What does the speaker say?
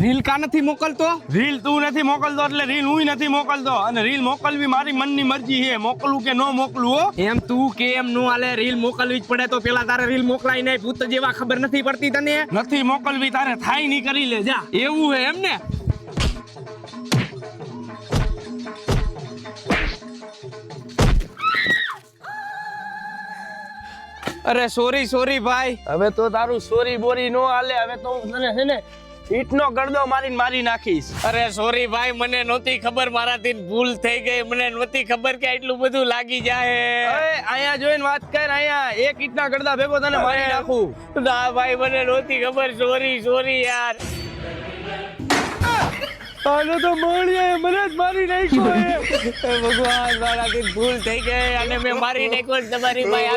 Reel કા નથી મોકલતો? Reel તું નથી મોકલતો એટલે રીલ હું નથી મોકલતો, અને રીલ મોકલવી મારી મનની મરજી છે, મોકલવું કે ન મોકલવું. હો એમ તું કે એમ નો હાલે, રીલ મોકલવી જ પડે. તો પેલા તારે રીલ મોકલાઈ નહીં, ભૂત જેવા ખબર નથી પડતી તને? નથી મોકલવી, તારે થાય નહીં કરી લે જા. એવું હે એમ ને? અરે સોરી ભાઈ. હવે તો તારું સોરી બોરી નો હાલે. હવે તો હું તને છે ને ઈટનો ગળદો મારીને મારી નાખીશ. અરે સોરી ભાઈ, મને નહોતી ખબર, મારાથી ભૂલ થઈ ગઈ. મને નહોતી ખબર કે આટલું બધું લાગી જાય. અરે અહીંયા જોઈને વાત કર, અહીંયા એક ઈટના ગળદા ભેગો તને મારી નાખું. ના ભાઈ, મને નહોતી ખબર. સોરી યાર. આનો તો માળિયાએ મને જ મારી નાખ્યો. ભગવાન, મારાથી ભૂલ થઈ ગઈ અને મેં મારી નાખ્યો તમારી ભાઈ.